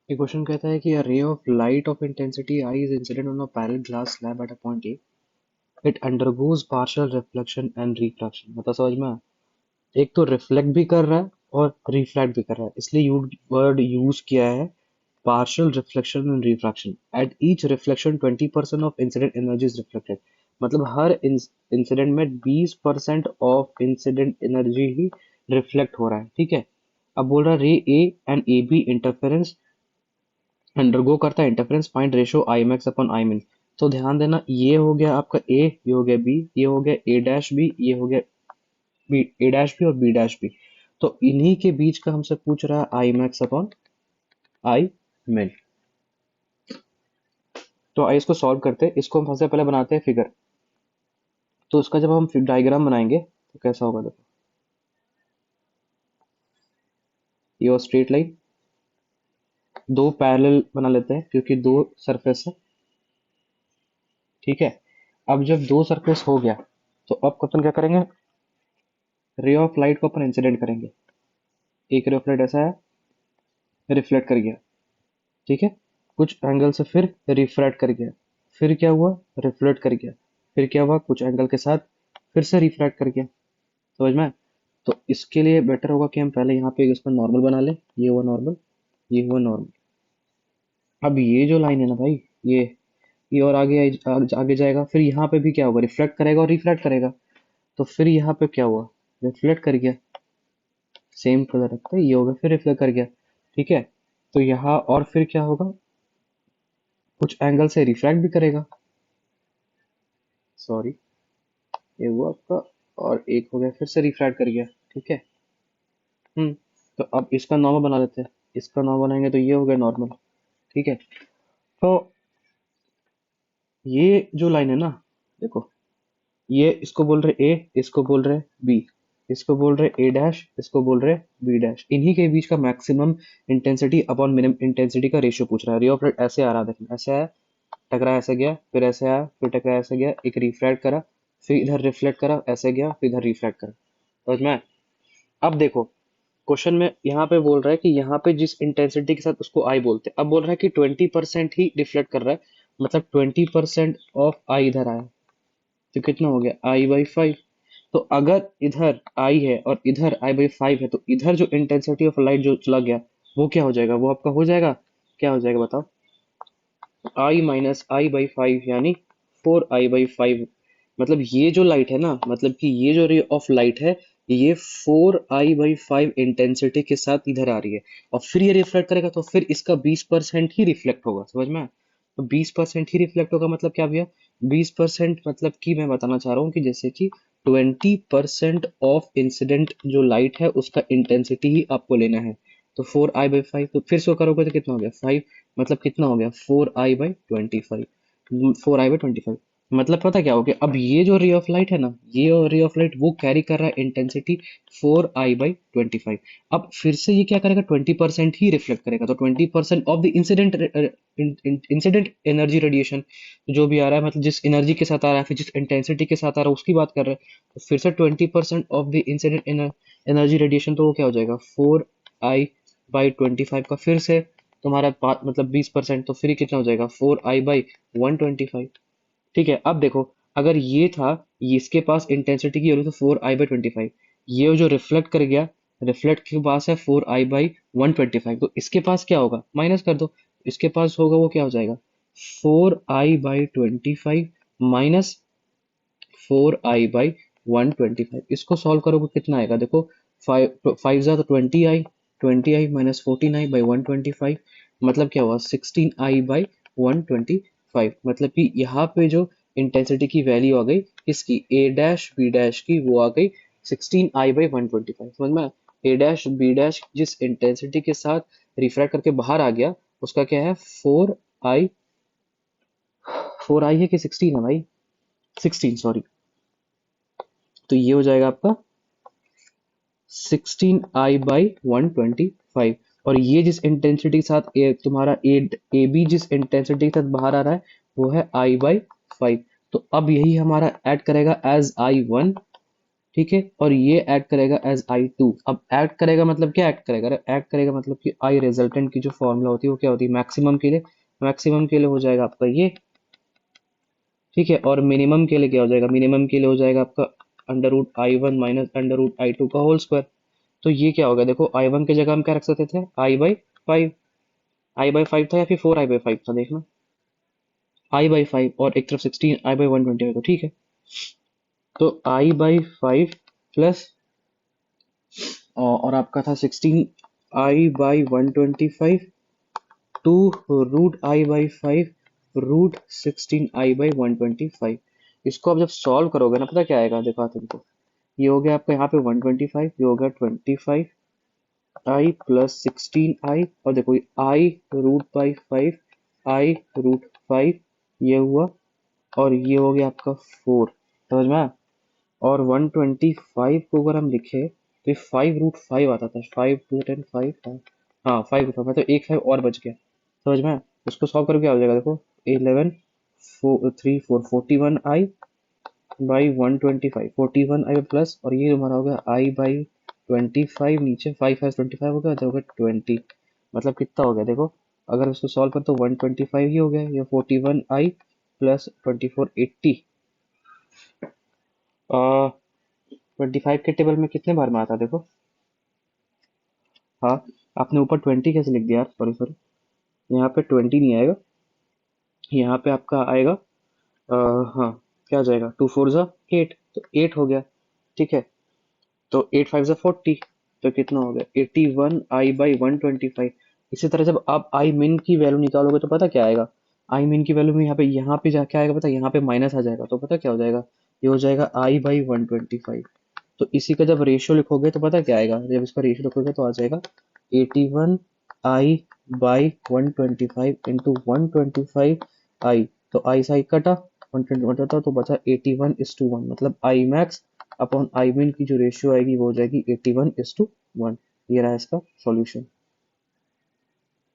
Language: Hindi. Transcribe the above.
ये क्वेश्चन कहता है कि a ray of light of intensity I is incident on a parallel glass slab at a point A. It undergoes partial reflection and refraction. मतलब समझ में आया? एक तो रिफ्लेक्ट भी कर रहा है और रिफ्रैक्ट भी कर रहा है, इसलिए यू वर्ड यूज किया है partial reflection and refraction. At each reflection 20% of incident energy is reflected. मतलब हर इंसिडेंट में 20% of incident energy he reflect हो रहा है, ठीक है। अब बोल रहा है ray A and A B interference undergo करता है interference point ratio I max upon I min. तो ध्यान देना, ये हो गया आपका ए, ये हो गया बी, ये हो गया ए डैश बी, ये हो गया बी, ए डैश बी और बी डैश बी। तो इन्हीं के बीच का हमसे पूछ रहा है आई मैक्स अपॉन आई मिन। तो आइए इसको सॉल्व करते हैं। इसको हम सबसे पहले बनाते हैं फिगर। तो उसका जब हम डायग्राम बनाएंगे तो कैसा होगा, देखो ये स्ट्रेट लाइन, दो पैरेलल बना लेते हैं क्योंकि दो सरफेस है, ठीक है। अब जब दो सरफेस हो गया तो अब अपन क्या करेंगे, रे ऑफ लाइट को अपन इंसिडेंट करेंगे। एक रे ऑफ लाइट ऐसा है, रिफ्लेक्ट कर गया, ठीक है। कुछ एंगल से फिर रिफ्रैक्ट कर गया, फिर क्या हुआ, रिफ्लेक्ट कर गया, फिर क्या हुआ, कुछ एंगल के साथ फिर से रिफ्रैक्ट कर गया। समझ में आया? तो इसके लिए बेटर होगा कि हम पहले यहाँ पे इसमें नॉर्मल बना लें। ये हुआ नॉर्मल, ये हुआ नॉर्मल। अब ये जो लाइन है ना भाई, ये और आगे जाएगा, फिर यहाँ पे भी क्या होगा, रिफ्लेक्ट करेगा और रिफ्रैक्ट करेगा। तो फिर यहाँ पे क्या हुआ, रिफ्लेक्ट कर गया, सेम कलर रखते ये हो गया, फिर रिफ्लेक्ट कर गया, ठीक है। तो यहाँ और फिर क्या होगा, कुछ एंगल से रिफ्रैक्ट भी करेगा, सॉरी ये हुआ आपका, और एक हो गया फिर से रिफ्रैक्ट कर गया, ठीक है। तो अब इसका नॉर्मल बना लेते हैं। इसका नॉर्मल बनाएंगे तो ये हो गया नॉर्मल, ठीक है। तो ये जो लाइन है ना, देखो ये इसको बोल रहे ए, इसको बोल रहे बी, इसको बोल रहे ए डैश, इसको बोल रहे बी डैश। इन्हीं के बीच का maximum intensity upon minimum intensity का रेशियो पूछ रहा है। रे ऑफ लाइट ऐसे आ रहा है, देखना ऐसे आया, टकराया ऐसे गया, फिर ऐसे आया, फिर टकराया ऐसे गया, एक रिफ्रैक्ट करा, फिर इधर रिफ्लेक्ट करा, ऐसे गया, फिर इधर रिफ्रैक्ट करा। समझ में आया? अब देखो क्वेश्चन में यहाँ पे बोल रहा है कि यहाँ पे जिस इंटेंसिटी के साथ उसको आई बोलते हैं, अब बोल रहा है कि 20% ही रिफ्लेक्ट कर रहा है, मतलब 20% ऑफ आई इधर आया, तो कितना हो गया आई बाई 5। तो अगर इधर आई है और इधर आई बाई 5 है, तो इधर जो इंटेंसिटी ऑफ लाइट जो चला गया वो क्या हो जाएगा, वो आपका हो जाएगा, क्या हो जाएगा बताओ, आई माइनस आई बाई 5 यानी 4I/5। मतलब ये जो लाइट है ना, मतलब कि ये जो रे ऑफ लाइट है, ये 4I/5 इंटेंसिटी के साथ इधर आ रही है, और फिर ये रिफ्लेक्ट करेगा तो फिर इसका 20% ही रिफ्लेक्ट होगा। समझ में आया? तो 20% ही रिफ्लेक्ट होगा मतलब क्या भैया, 20% मतलब कि मैं बताना चाह रहा हूँ कि जैसे कि 20% ऑफ इंसिडेंट जो लाइट है उसका इंटेंसिटी ही आपको लेना है। तो 4I/5, तो फिर से करोगे तो कितना हो गया 5, मतलब कितना हो गया 4I/25, 4I/25। मतलब पता क्या हो गया, अब ये जो रे ऑफ लाइट है ना, ये रे ऑफ लाइट वो कैरी कर रहा है इंटेंसिटी 4I/25। अब फिर से ये क्या करेगा, 20% ही रिफ्लेक्ट करेगा, तो 20% of the incident energy radiation जो भी आ रहा है, मतलब जिस एनर्जी के साथ आ रहा है, फिर जिस इंटेंसिटी के साथ आ रहा है उसकी बात कर रहे हैं, तो फिर से 20% of the incident energy radiation, तो वो क्या हो जाएगा 4I/25 का फिर से तुम्हारा मतलब 20%, तो फिर कितना हो जाएगा 4I/125। ठीक है। अब देखो अगर ये था, ये इसके पास इंटेंसिटी की वैल्यू तो 4I/25, ये जो रिफ्लेक्ट कर गया, रिफ्लेक्ट के पास है 4I/125, तो इसके पास क्या होगा, माइनस कर दो, इसके पास होगा वो क्या हो जाएगा 4I/25 माइनस 4I/125। इसको सॉल्व करोगे कितना आएगा, देखो 5 तो 20I, 20I माइनस 14I/125, मतलब क्या हुआ 16I/125। मतलब कि यहाँ पे जो इंटेंसिटी की वैल्यू आ गई इसकी ए डैश बी डैश की, वो आ गई 16I/125। समझ में? ए डैश बी डैश जिस इंटेंसिटी के साथ रिफ्रैक्ट करके बाहर आ गया उसका क्या है 4I, 4I है कि 16 है भाई, 16 सॉरी। तो ये हो जाएगा आपका 16I/125। और ये जिस इंटेंसिटी के साथ तुम्हारा ए बी जिस इंटेंसिटी के साथ बाहर आ रहा है वो है I/5। तो अब यही हमारा ऐड करेगा एज I1, ठीक है, और ये ऐड करेगा एज I2। अब ऐड करेगा मतलब क्या ऐड करेगा? अरे ऐड करेगा मतलब कि आई रिजल्टेंट की जो फॉर्मूला होती है वो क्या होती है? मैक्सिमम के लिए, मैक्सिमम के लिए हो जाएगा आपका ये, ठीक है, और मिनिमम के लिए क्या हो जाएगा? मिनिमम के लिए हो जाएगा आपका √I1 माइनस √I2 का होल स्क्वायर। तो ये क्या होगा? देखो I1 की जगह हम क्या रख सकते थे? I/5। I/5 था या फिर 4I/5 था, देखना। I/5 और एक तरफ 16 I/120 तो ठीक है। तो I/5 प्लस और आपका था 16I/125 टू √I/5 √16I/125। इसको आप जब सॉल्व करोगे ना, पता क्या आएगा? देखो तुमको, ये हो गया आपका यहाँ पे 125, ये हो गया 25I प्लस 16I, और देखो I√5 I√5 ये हुआ, और ये हो गया आपका 4। समझ में आया? और 125 को अगर हम लिखे तो ये 5√5 आता था। 5 2 10 5, हाँ 5√5, तो एक 5 और बच गया। समझ में आया? उसको सॉल्व करके क्या हो जाएगा? देखो 11 3 4 41I/125, 41I प्लस, और ये हमारा हो गया I/25, नीचे 5 5 25 हो गया, तो हो गया 20। मतलब कितना हो गया देखो, अगर इसको सॉल्व कर तो 125 ही हो गया, ये 41I प्लस 24 80। 25 के टेबल में कितने बार में आता है देखो? हाँ, आपने ऊपर 20 कैसे लिख दिया यार? सॉरी सॉरी, यहाँ पे 20 नहीं आएगा, यहाँ पे आपका आएगा हाँ, क्या आ जाएगा? 2 4 ज़ा 8, तो 8 हो गया, ठीक है। तो 8 5 ज़ा 40, तो कितना हो गया? 81I/125। इसी तरह जब आप आई मिन की वैल्यू निकालोगे तो पता क्या आएगा? आई मिन की वैल्यू में यहाँ पे जाके आएगा, पता, यहाँ पे माइनस आ जाएगा, तो पता क्या हो जाएगा? ये हो जाएगा I/125। तो इसी का जब रेशियो लिखोगे तो पता क्या आएगा? जब इसका रेशियो लिखोगे तो आ जाएगा 81I/125 इंटू 125I। तो आई से आई कटा, 121 कटा, तो बचा 81:1। मतलब आई मैक्स अपॉन आई मिन की जो रेशियो आएगी वो हो जाएगी 81:1। ये रहा इसका सॉल्यूशन।